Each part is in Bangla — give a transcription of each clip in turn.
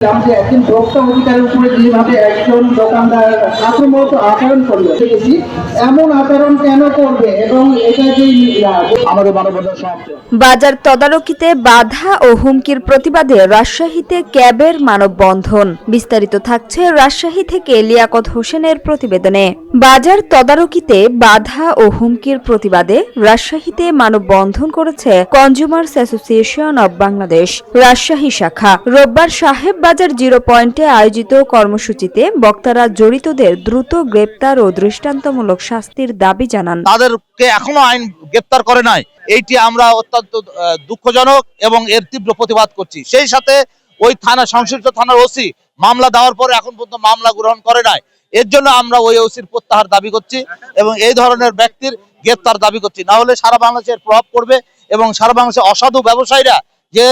যে একজন ভোক্তা অধিকারের উপরে যেভাবে একজন দোকানদার আক্রমণাত্মক আচরণ করলো দেখেছি, এমন আচরণ কেন করবে এবং এটা যে আমাদের মানববন্ধন সমাপ্ত। বাজার তদারকিতে বাধা ও হুমকির প্রতিবাদে রাজশাহীতে ক্যাবের মানববন্ধন। বিস্তারিত থাকছে রাজশাহী থেকে লিয়াকত হোসেনের প্রতিবেদনে। বাজার তদারকিতে বাধা ও হুমকির প্রতিবাদে রাজশাহীতে মানববন্ধন করেছে consumers association of Bangladesh Rajshahi শাখা। রোববার সাহেব বাজার 0 পয়েন্টে আয়োজিত কর্মসূচিতে বক্তারা জড়িতদের দ্রুত গ্রেপ্তার ও দৃষ্টান্তমূলক শাস্তির দাবি জানান। তাদেরকে এখনো আইন গ্রেপ্তার করে নাই, এইটি আমরা অত্যন্ত দুঃখজনক এবং এর তীব্র প্রতিবাদ করছি। সেই সাথে ওই থানা সংশ্লিষ্ট থানার ওসি মামলা দেওয়ার পরে এখন পর্যন্ত মামলা গ্রহণ করে নাই। এর জন্য আমরা ওই ওসির প্রত্যাহার দাবি করছি এবং এই ধরনের ব্যক্তির গ্রেপ্তার দাবি করছি। না হলে সারা বাংলাদেশের প্রভাব পড়বে এবং সারা বাংলাদেশের অসাধু ব্যবসায়ীরা যে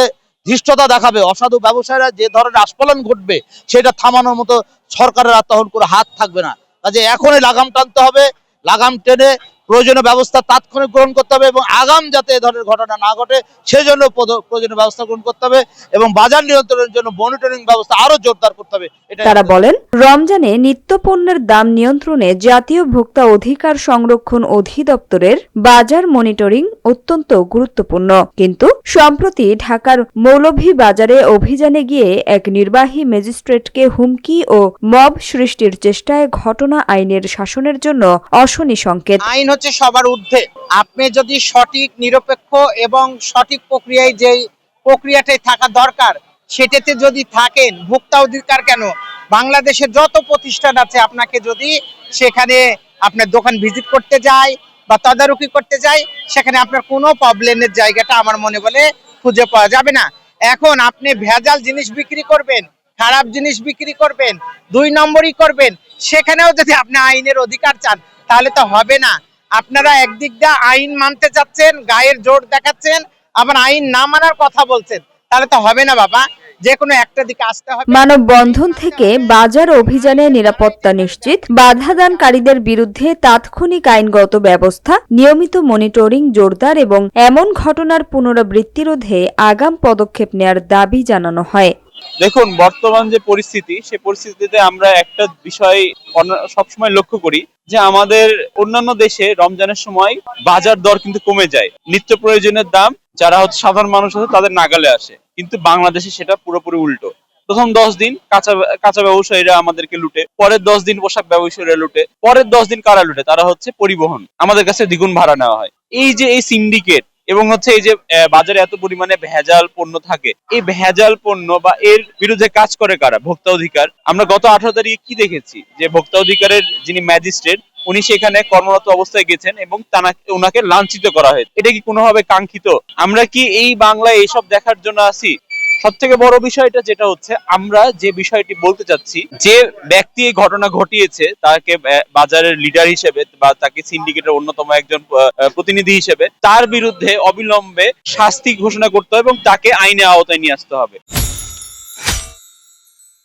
ধৃষ্টতা দেখাবে, অসাধু ব্যবসায়ীরা যে ধরনের আস্ফালন ঘটবে সেটা থামানোর মতো সরকারের আর তখন করে হাত থাকবে না। কাজে এখনই লাগাম টানতে হবে, লাগাম টেনে প্রয়োজনীয় ব্যবস্থা তাৎক্ষণিক গ্রহণ করতে হবে এবং আগাম যাতে এ ধরনের ঘটনা না ঘটে সেজন্য প্রয়োজনীয় ব্যবস্থা গ্রহণ করতে হবে এবং বাজার নিয়ন্ত্রণের জন্য মনিটরিং ব্যবস্থা আরো জোরদার করতে হবে। তারা বলেন, রমজানে নিত্যপণ্যের দাম নিয়ন্ত্রণে জাতীয় ভোক্তা অধিকার সংরক্ষণ অধিদপ্তরের বাজার মনিটরিং অত্যন্ত গুরুত্বপূর্ণ। কিন্তু সম্প্রতি ঢাকার মৌলভীবাজারে অভিযানে গিয়ে এক নির্বাহী ম্যাজিস্ট্রেটকে হুমকি ও মব সৃষ্টির চেষ্টায় ঘটনা আইনের শাসনের জন্য অশনি সংকেত। আইন হচ্ছে সবার ঊর্ধ্বে। আপনি যদি সঠিক, নিরপেক্ষ এবং সঠিক প্রক্রিয়ায় যে প্রক্রিয়াটাই থাকা দরকার সেটাতে যদি থাকেন, ভোক্তা অধিকার কেন, বাংলাদেশের যত প্রতিষ্ঠান আছে আপনাকে যদি সেখানে আপনার দোকান ভিজিট করতে যায় বা তদারকি করতে যায় সেখানে আপনার কোনো প্রবলেমের জায়গাটা আমার মনে বলে খুঁজে পাওয়া যাবে না। এখন আপনি ভেজাল জিনিস বিক্রি করবেন, খারাপ জিনিস বিক্রি করবেন, 2 নম্বরই করবেন, সেখানেও যদি আপনি আইনের অধিকার চান তাহলে তো হবে না। আপনারা একদিক দিয়ে আইন মানতে চাচ্ছেন, গায়ের জোর দেখাচ্ছেন, আবার আইন না মানার কথা বলছেন, তাহলে তো হবে না বাবা। যে কোনো একটা দিকে আসতে হবে। মানববন্ধন থেকে বাজার অভিযানে নিরাপত্তা নিশ্চিত, বাধাদানকারীদের বিরুদ্ধে তাৎক্ষণিক আইনগত ব্যবস্থা, নিয়মিত মনিটরিং জোরদার এবং এমন ঘটনার পুনরাবৃত্তি রোধে আগাম পদক্ষেপ নেয়ার দাবি জানানো হয়। দেখুন, বর্তমান যে পরিস্থিতি সে পরিস্থিতিতে আমরা একটা বিষয় সবসময় লক্ষ্য করি যে আমাদের অন্যান্য দেশে রমজানের সময় বাজার দর কিন্তু কমে যায়, নিত্য প্রয়োজনের দাম যারা হচ্ছে সাধারণ মানুষ আছে তাদের নাগালে আসে। কিন্তু বাংলাদেশে সেটা পুরোপুরি উল্টো। প্রথম 10 দিন কাঁচা ব্যবসায়ীরা আমাদেরকে লুটে, পরের 10 দিন পোশাক ব্যবসায়ীরা লুটে, পরের 10 দিন কারা লুটে? তারা হচ্ছে পরিবহন, আমাদের কাছে দ্বিগুণ ভাড়া নেওয়া হয়। এই যে এই সিন্ডিকেট এবং হচ্ছে এই যে বাজারে এত পরিমাণে ভেজাল পণ্য থাকে, এই ভেজাল পণ্য বা এর বিরুদ্ধে কাজ করে কারা? ভোক্তা অধিকার। আমরা গত 18 তারিখে কি দেখেছি যে ভোক্তা অধিকারের যিনি ম্যাজিস্ট্রেট উনি সেখানে কর্মরত অবস্থায় গেছেন এবং ওনাকে লাঞ্ছিত করা হয়েছে। এটা কি কোনোভাবে কাঙ্ক্ষিত? আমরা কি এই বাংলায় এইসব দেখার জন্য আছি? সব থেকে বড় বিষয়টা যেটা হচ্ছে, আমরা যে বিষয়টি বলতে চাচ্ছি, যে ব্যক্তি এই ঘটনা ঘটিয়েছে তাকে বাজারের লিডার হিসেবে বা তাকে সিন্ডিকেটের অন্যতম একজন প্রতিনিধি হিসেবে তার বিরুদ্ধে অবিলম্বে শাস্তি ঘোষণা করতে হবে এবং তাকে আইনের আওতায় নিয়ে আসতে হবে।